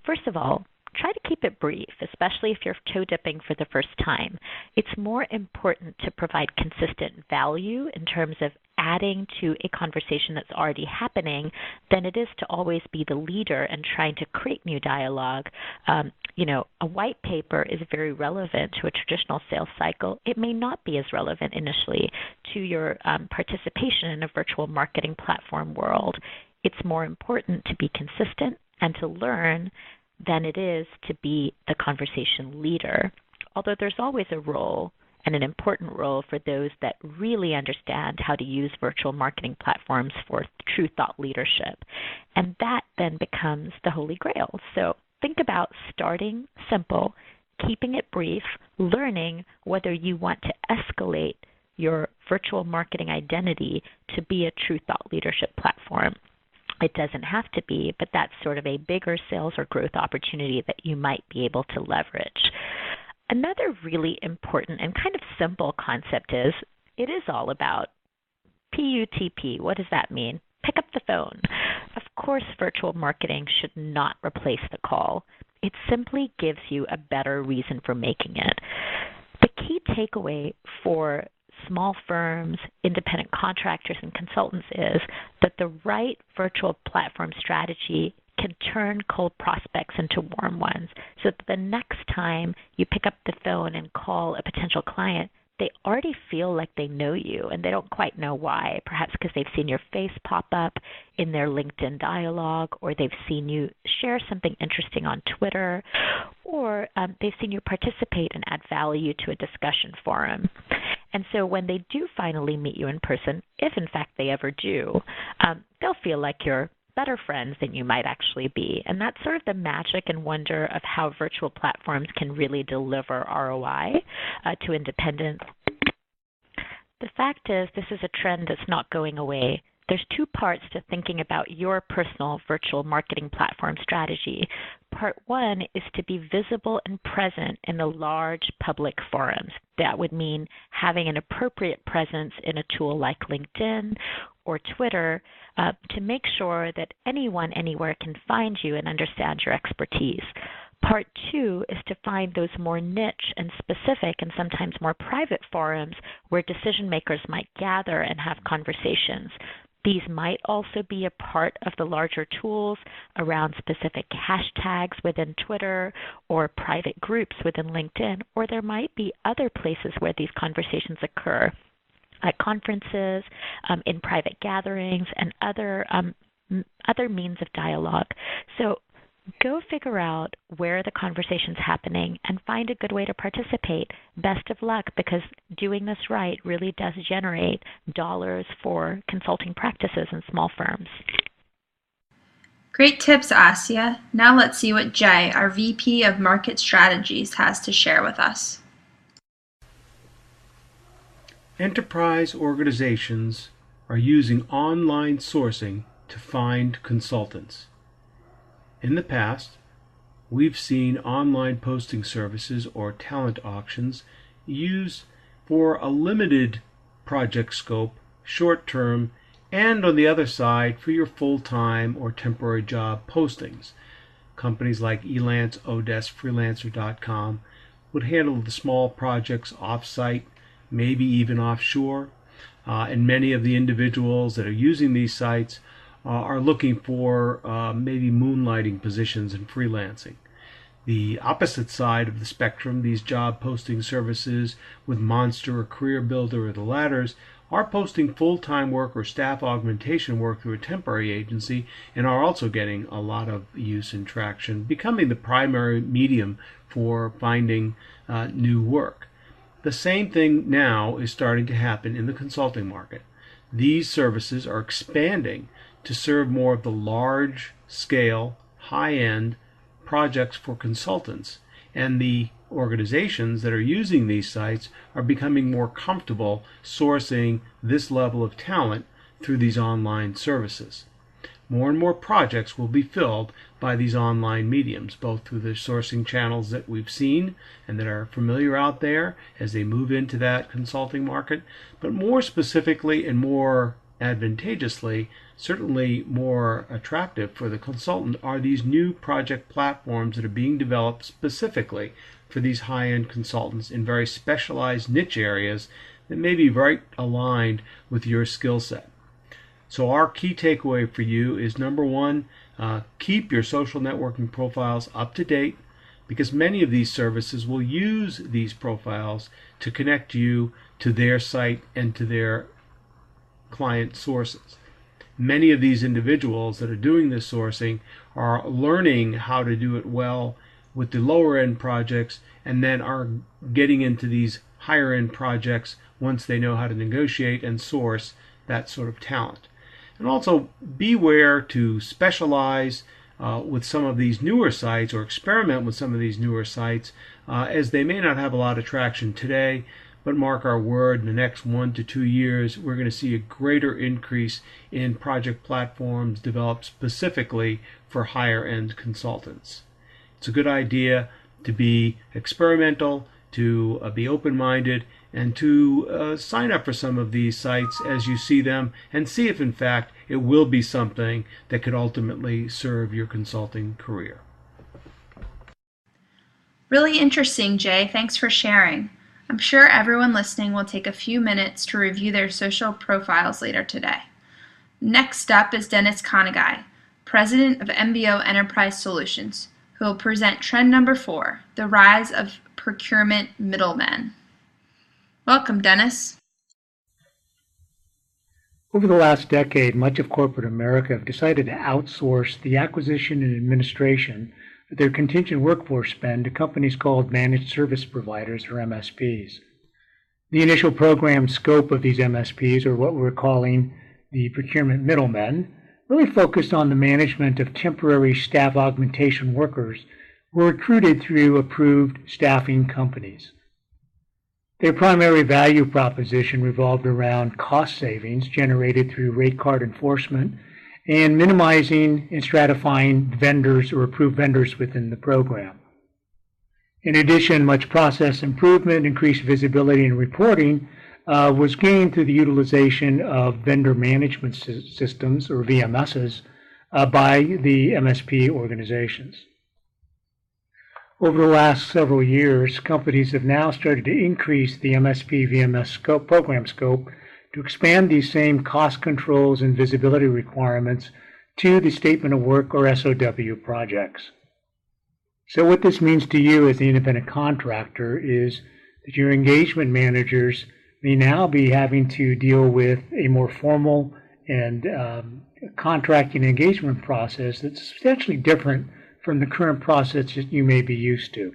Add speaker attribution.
Speaker 1: First of all, try to keep it brief, especially if you're toe dipping for the first time. It's more important to provide consistent value in terms of adding to a conversation that's already happening than it is to always be the leader and trying to create new dialogue. A white paper is very relevant to a traditional sales cycle. It may not be as relevant initially to your participation in a virtual marketing platform world. It's more important to be consistent and to learn than it is to be the conversation leader. Although there's always a role, and an important role, for those that really understand how to use virtual marketing platforms for true thought leadership. And that then becomes the Holy Grail. So think about starting simple, keeping it brief, learning whether you want to escalate your virtual marketing identity to be a true thought leadership platform. It doesn't have to be, but that's sort of a bigger sales or growth opportunity that you might be able to leverage. Another really important and kind of simple concept is it is all about PUTP. What does that mean? Pick up the phone. Of course, virtual marketing should not replace the call. It simply gives you a better reason for making it. The key takeaway for small firms, independent contractors, and consultants is that the right virtual platform strategy can turn cold prospects into warm ones, so that the next time you pick up the phone and call a potential client, they already feel like they know you, and they don't quite know why. Perhaps because they've seen your face pop up in their LinkedIn dialogue, or they've seen you share something interesting on Twitter, or they've seen you participate and add value to a discussion forum. And so when they do finally meet you in person, if in fact they ever do, they'll feel like you're better friends than you might actually be. And that's sort of the magic and wonder of how virtual platforms can really deliver ROI to independents. The fact is, this is a trend that's not going away. There's two parts to thinking about your personal virtual marketing platform strategy. Part one is to be visible and present in the large public forums. That would mean having an appropriate presence in a tool like LinkedIn or Twitter to make sure that anyone anywhere can find you and understand your expertise. Part two is to find those more niche and specific and sometimes more private forums where decision makers might gather and have conversations. These might also be a part of the larger tools around specific hashtags within Twitter or private groups within LinkedIn, or there might be other places where these conversations occur, at conferences, in private gatherings, and other means of dialogue. So go figure out where the conversation's happening and find a good way to participate. Best of luck, because doing this right really does generate dollars for consulting practices and small firms.
Speaker 2: Great tips, Asya. Now let's see what Jay, our VP of Market Strategies, has to share with us.
Speaker 3: Enterprise organizations are using online sourcing to find consultants. In the past, we've seen online posting services or talent auctions used for a limited project scope, short-term, and on the other side for your full-time or temporary job postings. Companies like Elance, Odesk, Freelancer.com would handle the small projects off-site, maybe even offshore, and many of the individuals that are using these sites are looking for maybe moonlighting positions in freelancing. The opposite side of the spectrum, these job posting services with Monster or Career Builder or the ladders, are posting full-time work or staff augmentation work through a temporary agency and are also getting a lot of use and traction, becoming the primary medium for finding new work. The same thing now is starting to happen in the consulting market. These services are expanding to serve more of the large-scale, high-end projects for consultants, and the organizations that are using these sites are becoming more comfortable sourcing this level of talent through these online services. More and more projects will be filled by these online mediums, both through the sourcing channels that we've seen and that are familiar out there as they move into that consulting market, but more specifically and more advantageously, certainly more attractive for the consultant, are these new project platforms that are being developed specifically for these high-end consultants in very specialized niche areas that may be very aligned with your skill set. So our key takeaway for you is, number one, keep your social networking profiles up to date, because many of these services will use these profiles to connect you to their site and to their client sources. Many of these individuals that are doing this sourcing are learning how to do it well with the lower end projects, and then are getting into these higher end projects once they know how to negotiate and source that sort of talent. And also beware to specialize with some of these newer sites, or experiment with some of these newer sites, as they may not have a lot of traction today, but mark our word, in the next 1 to 2 years, we're going to see a greater increase in project platforms developed specifically for higher end consultants. It's a good idea to be experimental, to be open-minded, and to sign up for some of these sites as you see them, and see if in fact it will be something that could ultimately serve your consulting career.
Speaker 2: Really interesting, Jay. Thanks for sharing. I'm sure everyone listening will take a few minutes to review their social profiles later today. Next up is Dennis Kanagai, President of MBO Enterprise Solutions, who will present trend number 4, the rise of procurement middlemen. Welcome, Dennis.
Speaker 4: Over the last decade, much of corporate America have decided to outsource the acquisition and administration of their contingent workforce spend to companies called managed service providers, or MSPs. The initial program scope of these MSPs, or what we're calling the procurement middlemen, really focused on the management of temporary staff augmentation workers who were recruited through approved staffing companies. Their primary value proposition revolved around cost savings generated through rate card enforcement and minimizing and stratifying vendors or approved vendors within the program. In addition, much process improvement, increased visibility, and reporting was gained through the utilization of vendor management systems, or VMSs, by the MSP organizations. Over the last several years, companies have now started to increase the MSP VMS program scope to expand these same cost controls and visibility requirements to the statement of work, or SOW, projects. So what this means to you as the independent contractor is that your engagement managers may now be having to deal with a more formal and contracting engagement process that's substantially different from the current process that you may be used to.